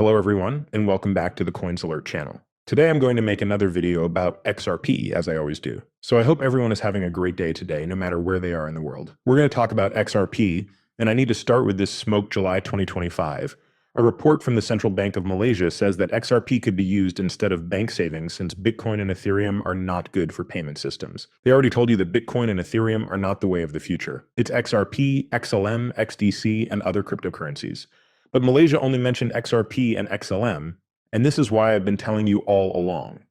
Hello everyone, and welcome back to the Coins Alert channel. Today I'm going to make another video about XRP, as I always do. So I hope everyone is having a great day today, no matter where they are in the world. We're going to talk about XRP, and I need to start with this smoke July 2025. A report from the Central Bank of Malaysia says that XRP could be used instead of bank savings since Bitcoin and Ethereum are not good for payment systems. They already told you that Bitcoin and Ethereum are not the way of the future. It's XRP, XLM, XDC, and other cryptocurrencies. But Malaysia only mentioned XRP and XLM, and this is why I've been telling you all along.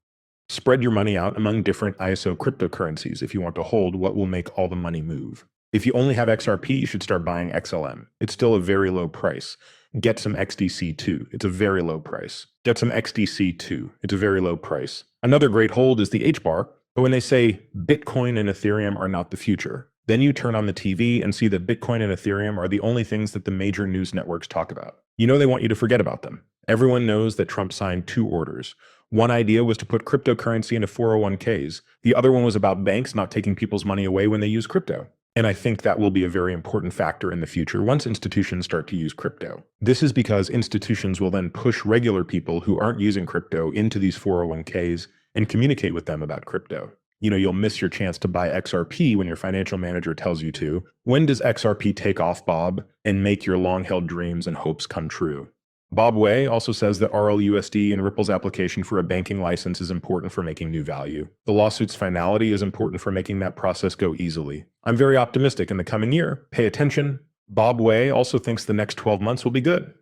Spread your money out among different ISO cryptocurrencies if you want to hold what will make all the money move. If you only have XRP, you should start buying XLM. It's still a very low price. Get some XDC too. It's a very low price. Get some XDC too. It's a very low price. Another great hold is the H-bar, but when they say Bitcoin and Ethereum are not the future, then you turn on the TV and see that Bitcoin and Ethereum are the only things that the major news networks talk about. You know they want you to forget about them. Everyone knows that Trump signed 2 orders. One idea was to put cryptocurrency into 401ks. The other one was about banks not taking people's money away when they use crypto. And I think that will be a very important factor in the future once institutions start to use crypto. This is because institutions will then push regular people who aren't using crypto into these 401ks and communicate with them about crypto. You'll miss your chance to buy XRP when your financial manager tells you to. When does XRP take off, Bob, and make your long-held dreams and hopes come true? Bob Way also says that RLUSD and Ripple's application for a banking license is important for making new value. The lawsuit's finality is important for making that process go easily. I'm very optimistic in the coming year. Pay attention. Bob Way also thinks the next 12 months will be good.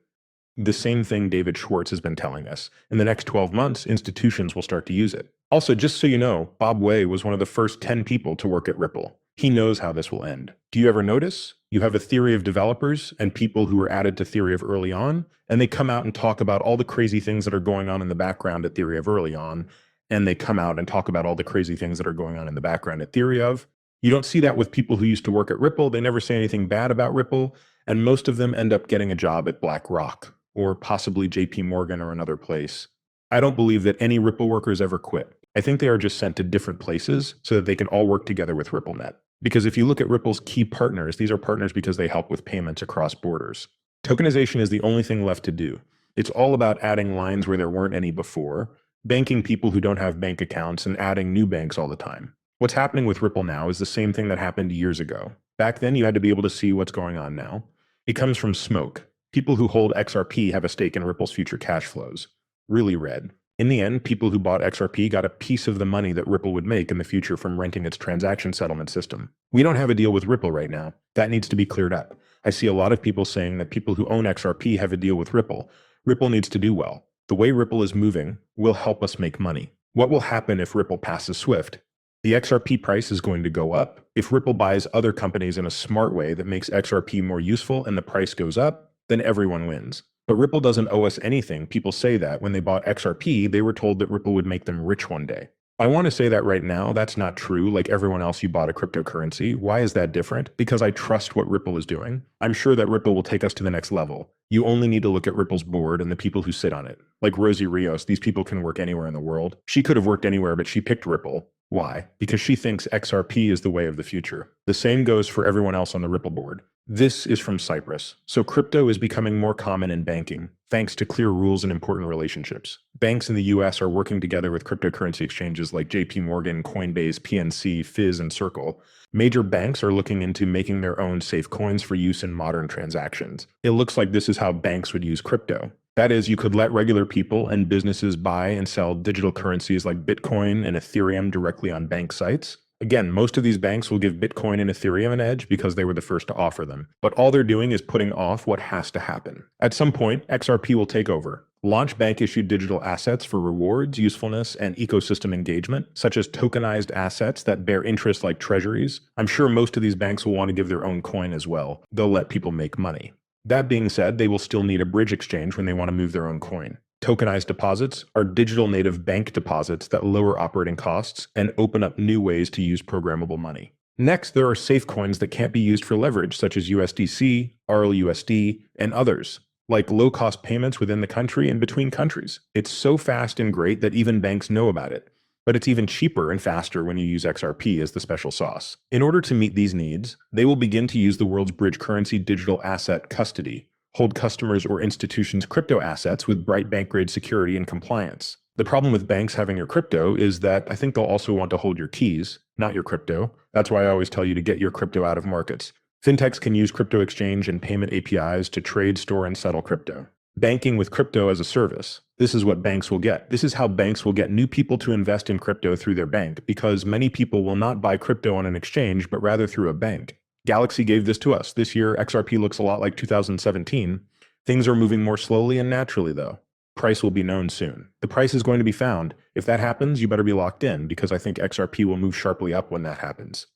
The same thing David Schwartz has been telling us. In the next 12 months, institutions will start to use it. Also, just so you know, Bob Way was one of the first 10 people to work at Ripple. He knows how this will end. Do you ever notice? You have a theory of developers and people who were added to theory of early on, and they come out and talk about all the crazy things that are going on in the background at theory of early on, and they come out and talk about all the crazy things that are going on in the background at theory of. You don't see that with people who used to work at Ripple. They never say anything bad about Ripple, and most of them end up getting a job at BlackRock or possibly JP Morgan or another place. I don't believe that any Ripple workers ever quit. I think they are just sent to different places so that they can all work together with RippleNet. Because if you look at Ripple's key partners, these are partners because they help with payments across borders. Tokenization is the only thing left to do. It's all about adding lines where there weren't any before, banking people who don't have bank accounts, and adding new banks all the time. What's happening with Ripple now is the same thing that happened years ago. Back then, you had to be able to see what's going on now. It comes from smoke. People who hold XRP have a stake in Ripple's future cash flows. Really red. In the end, people who bought XRP got a piece of the money that Ripple would make in the future from renting its transaction settlement system. We don't have a deal with Ripple right now. That needs to be cleared up. I see a lot of people saying that people who own XRP have a deal with Ripple. Ripple needs to do well. The way Ripple is moving will help us make money. What will happen if Ripple passes Swift? The XRP price is going to go up. If Ripple buys other companies in a smart way that makes XRP more useful and the price goes up, then everyone wins. But Ripple doesn't owe us anything. People say that when they bought XRP, they were told that Ripple would make them rich one day. I want to say that right now, that's not true. Like everyone else, you bought a cryptocurrency. Why is that different? Because I trust what Ripple is doing. I'm sure that Ripple will take us to the next level. You only need to look at Ripple's board and the people who sit on it. Like Rosie Rios, these people can work anywhere in the world. She could have worked anywhere, but she picked Ripple. Why? Because she thinks XRP is the way of the future. The same goes for everyone else on the Ripple board. This is from Cyprus. So crypto is becoming more common in banking, thanks to clear rules and important relationships. Banks in the US are working together with cryptocurrency exchanges like JP Morgan, Coinbase, PNC, Fizz, and Circle. Major banks are looking into making their own safe coins for use in modern transactions. It looks like this is how banks would use crypto. That is, you could let regular people and businesses buy and sell digital currencies like Bitcoin and Ethereum directly on bank sites. Again, most of these banks will give Bitcoin and Ethereum an edge because they were the first to offer them. But all they're doing is putting off what has to happen. At some point, XRP will take over. Launch bank-issued digital assets for rewards, usefulness, and ecosystem engagement, such as tokenized assets that bear interest like treasuries. I'm sure most of these banks will want to give their own coin as well. They'll let people make money. That being said, they will still need a bridge exchange when they want to move their own coin. Tokenized deposits are digital native bank deposits that lower operating costs and open up new ways to use programmable money. Next, there are safe coins that can't be used for leverage, such as USDC, RLUSD, and others, like low-cost payments within the country and between countries. It's so fast and great that even banks know about it. But it's even cheaper and faster when you use XRP as the special sauce. In order to meet these needs, they will begin to use the world's bridge currency digital asset custody, hold customers or institutions' crypto assets with bright bank-grade security and compliance. The problem with banks having your crypto is that I think they'll also want to hold your keys, not your crypto. That's why I always tell you to get your crypto out of markets. Fintechs can use crypto exchange and payment APIs to trade, store, and settle crypto. Banking with crypto as a service. This is what banks will get. This is how banks will get new people to invest in crypto through their bank, because many people will not buy crypto on an exchange, but rather through a bank. Galaxy gave this to us. This year, XRP looks a lot like 2017. Things are moving more slowly and naturally, though. Price will be known soon. The price is going to be found. If that happens, you better be locked in, because I think XRP will move sharply up when that happens.